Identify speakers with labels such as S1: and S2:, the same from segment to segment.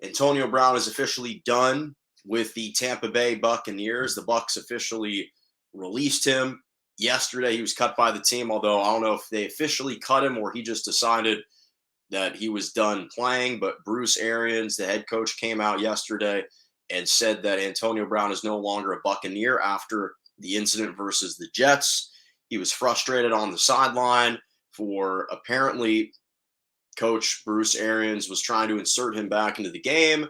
S1: Antonio Brown is officially done with the Tampa Bay Buccaneers. The Bucs officially released him yesterday. He was cut by the team, although I don't know if they officially cut him or he just decided that he was done playing. But Bruce Arians, the head coach, came out yesterday and said that Antonio Brown is no longer a Buccaneer after the incident versus the Jets. He was frustrated on the sideline for apparently Coach Bruce Arians was trying to insert him back into the game.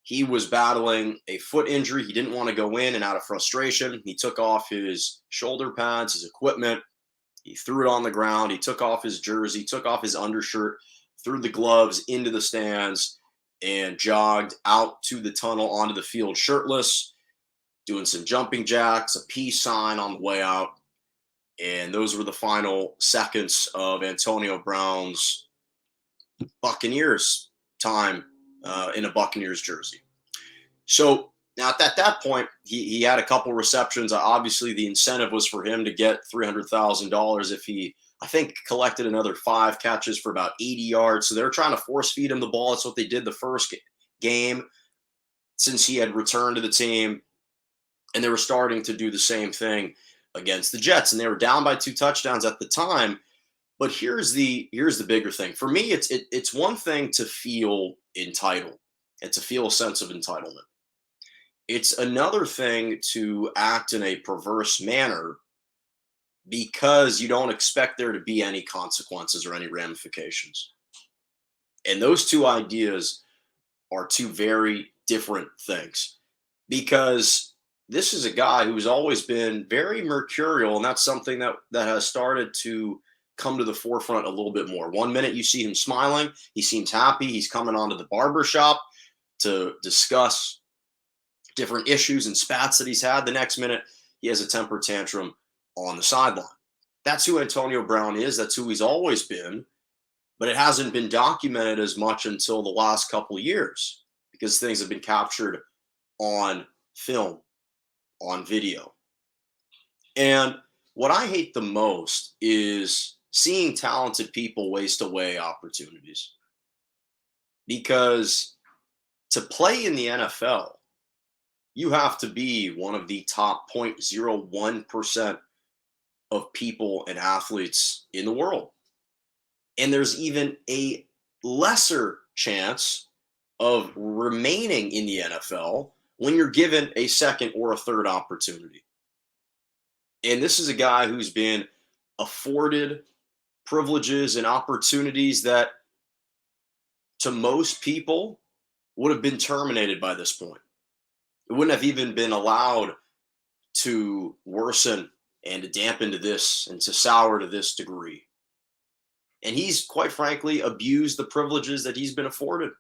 S1: He was battling a foot injury. He didn't want to go in, and out of frustration, he took off his shoulder pads, his equipment. He threw it on the ground. He took off his jersey, took off his undershirt, threw the gloves into the stands, and jogged out to the tunnel onto the field shirtless, doing some jumping jacks, a peace sign on the way out. And those were the final seconds of Antonio Brown's Buccaneers time in a Buccaneers jersey. So now at that point, he had a couple receptions. Obviously, the incentive was for him to get $300,000 if he, I think, collected another 5 catches for about 80 yards. So they were trying to force feed him the ball. That's what they did the first game since he had returned to the team. And they were starting to do the same thing against the Jets. And they were down by 2 touchdowns at the time. But here's the bigger thing. For me, it's one thing to feel entitled and to feel a sense of entitlement. It's another thing to act in a perverse manner because you don't expect there to be any consequences or any ramifications. And those two ideas are two very different things, because this is a guy who's always been very mercurial, and that's something that has started to come to the forefront a little bit more. One minute you see him smiling, he seems happy, he's coming onto the barbershop to discuss different issues and spats that he's had. The next minute he has a temper tantrum on the sideline. That's who Antonio Brown is. That's who he's always been, but it hasn't been documented as much until the last couple of years because things have been captured on film, on video. And what I hate the most is seeing talented people waste away opportunities, because to play in the NFL, you have to be one of the top 0.01% of people and athletes in the world. And there's even a lesser chance of remaining in the NFL when you're given a second or a third opportunity. And this is a guy who's been afforded privileges and opportunities that to most people would have been terminated by this point. It wouldn't have even been allowed to worsen and to dampen to this and to sour to this degree. And he's, quite frankly, abused the privileges that he's been afforded,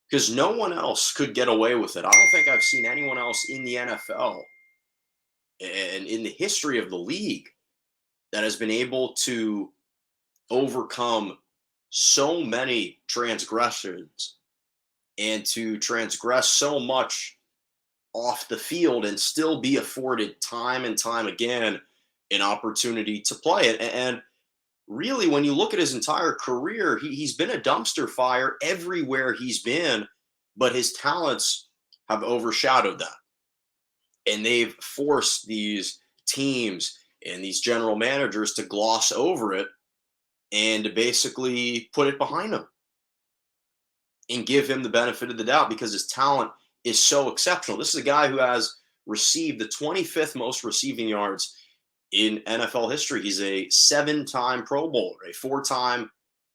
S1: because no one else could get away with it. I don't think I've seen anyone else in the NFL and in the history of the league that has been able to overcome so many transgressions and to transgress so much off the field and still be afforded time and time again an opportunity to play it. And really, when you look at his entire career, he's been a dumpster fire everywhere he's been, but his talents have overshadowed that. And they've forced these teams and these general managers to gloss over it and to basically put it behind him and give him the benefit of the doubt because his talent is so exceptional. This is a guy who has received the 25th most receiving yards in NFL history. He's a 7-time Pro Bowler, a 4-time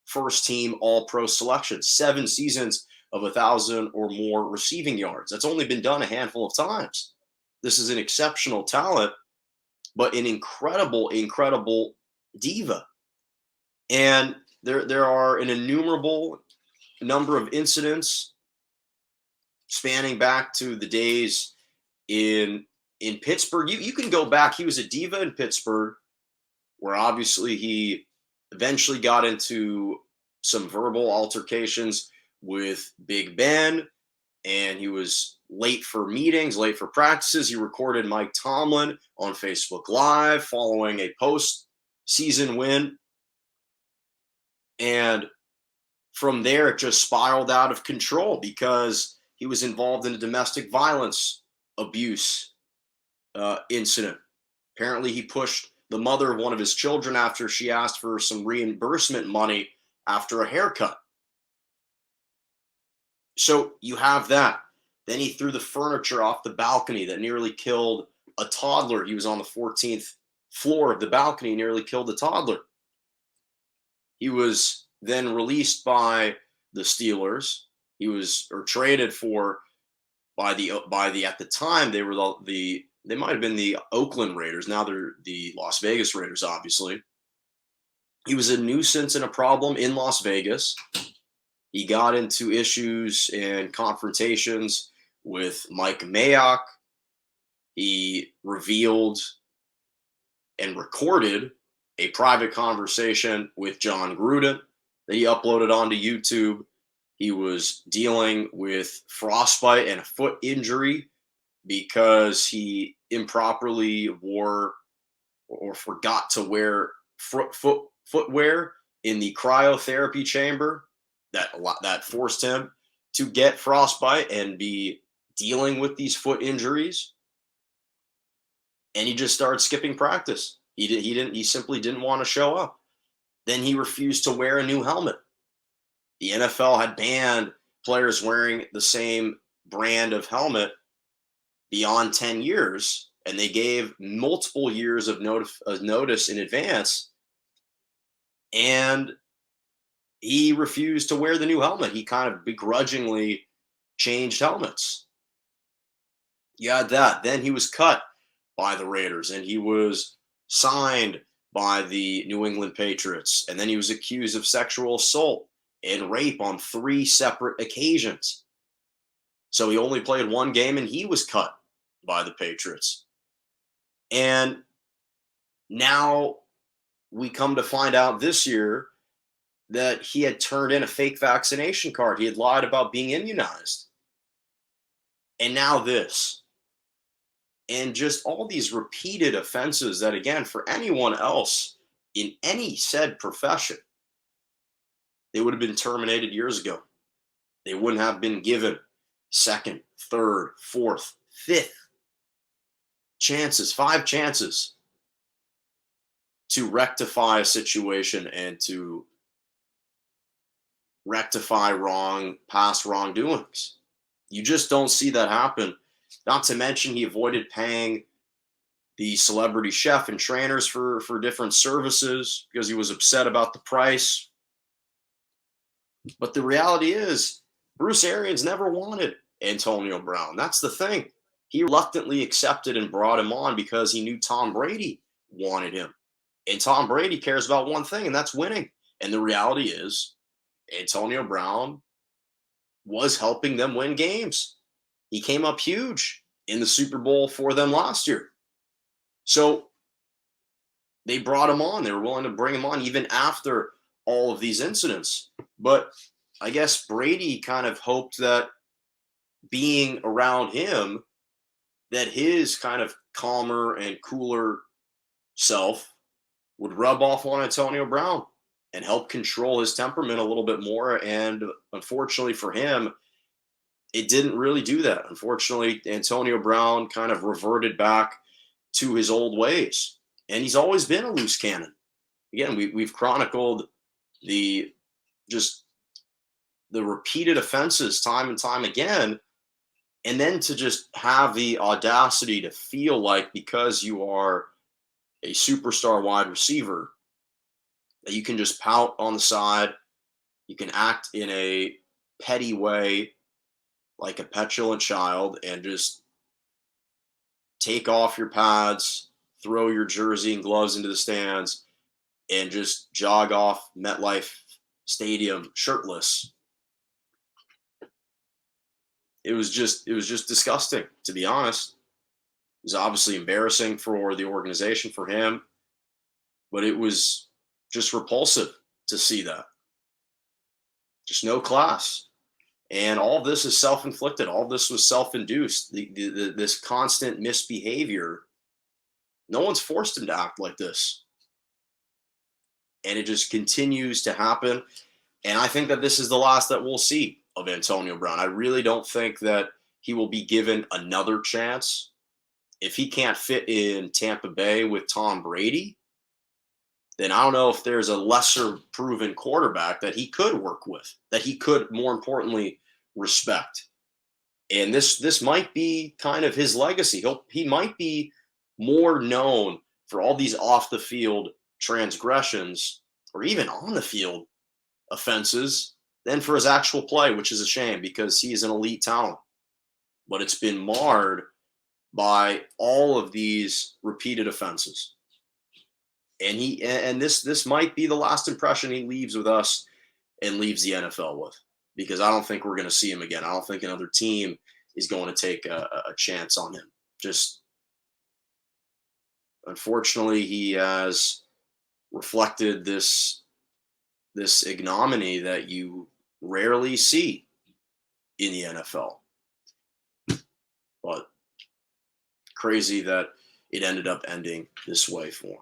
S1: first-team All-Pro selection, 7 seasons of 1,000 or more receiving yards. That's only been done a handful of times. This is an exceptional talent, but an incredible, incredible diva. And there are an innumerable number of incidents spanning back to the days in Pittsburgh. You can go back. He was a diva in Pittsburgh, where obviously he eventually got into some verbal altercations with Big Ben, and he was late for meetings, late for practices. He recorded Mike Tomlin on Facebook Live following a post-season win. And from there, it just spiraled out of control because he was involved in a domestic violence abuse incident. Apparently, he pushed the mother of one of his children after she asked for some reimbursement money after a haircut. So you have that. Then he threw the furniture off the balcony that nearly killed a toddler. He was on the 14th floor of the balcony, nearly killed a toddler. He was then released by the Steelers. He was traded for by the at the time they were they might have been the Oakland Raiders. Now they're the Las Vegas Raiders, obviously. He was a nuisance and a problem in Las Vegas. He got into issues and confrontations with Mike Mayock. He revealed and recorded a private conversation with John Gruden that he uploaded onto YouTube. He was dealing with frostbite and a foot injury because he improperly wore or forgot to wear footwear in the cryotherapy chamber that forced him to get frostbite and be dealing with these foot injuries. And he just started skipping practice. He simply didn't want to show up. Then he refused to wear a new helmet. The NFL had banned players wearing the same brand of helmet beyond 10 years, and they gave multiple years of notice in advance. And he refused to wear the new helmet. He kind of begrudgingly changed helmets. You had that. Then he was cut by the Raiders, and he was signed by the New England Patriots. And then he was accused of sexual assault and rape on 3 separate occasions. So he only played 1 game, and he was cut by the Patriots. And now we come to find out this year that he had turned in a fake vaccination card. He had lied about being immunized. And now this. And just all these repeated offenses that, again, for anyone else in any said profession, they would have been terminated years ago. They wouldn't have been given 2nd, 3rd, 4th, 5th chances, 5 chances to rectify a situation and to rectify past wrongdoings. You just don't see that happen. Not to mention, he avoided paying the celebrity chef and trainers for different services because he was upset about the price. But the reality is, Bruce Arians never wanted Antonio Brown. That's the thing. He reluctantly accepted and brought him on because he knew Tom Brady wanted him. And Tom Brady cares about one thing, and that's winning. And the reality is, Antonio Brown was helping them win games. He came up huge in the Super Bowl for them last year. So they brought him on. They were willing to bring him on even after all of these incidents. But I guess Brady kind of hoped that being around him, that his kind of calmer and cooler self would rub off on Antonio Brown and help control his temperament a little bit more. And unfortunately for him, it didn't really do that. Unfortunately, Antonio Brown kind of reverted back to his old ways. And he's always been a loose cannon. Again, we've chronicled the repeated offenses time and time again. And then to just have the audacity to feel like because you are a superstar wide receiver, that you can just pout on the side, you can act in a petty way like a petulant child and just take off your pads, throw your jersey and gloves into the stands, and just jog off MetLife Stadium shirtless. It was just disgusting, to be honest. It was obviously embarrassing for the organization, for him, but it was just repulsive to see that. Just no class. And all this is self-inflicted. All this was self-induced. This constant misbehavior, no one's forced him to act like this. And it just continues to happen. And I think that this is the last that we'll see of Antonio Brown. I really don't think that he will be given another chance. If he can't fit in Tampa Bay with Tom Brady, then I don't know if there's a lesser proven quarterback that he could work with, that he could, more importantly, respect. And this might be kind of his legacy. He might be more known for all these off the field transgressions or even on the field offenses than for his actual play, which is a shame because he's an elite talent. But it's been marred by all of these repeated offenses. And this might be the last impression he leaves with us and leaves the NFL with, because I don't think we're going to see him again. I don't think another team is going to take a chance on him. Just unfortunately, he has reflected this ignominy that you rarely see in the NFL. But crazy that it ended up ending this way for him.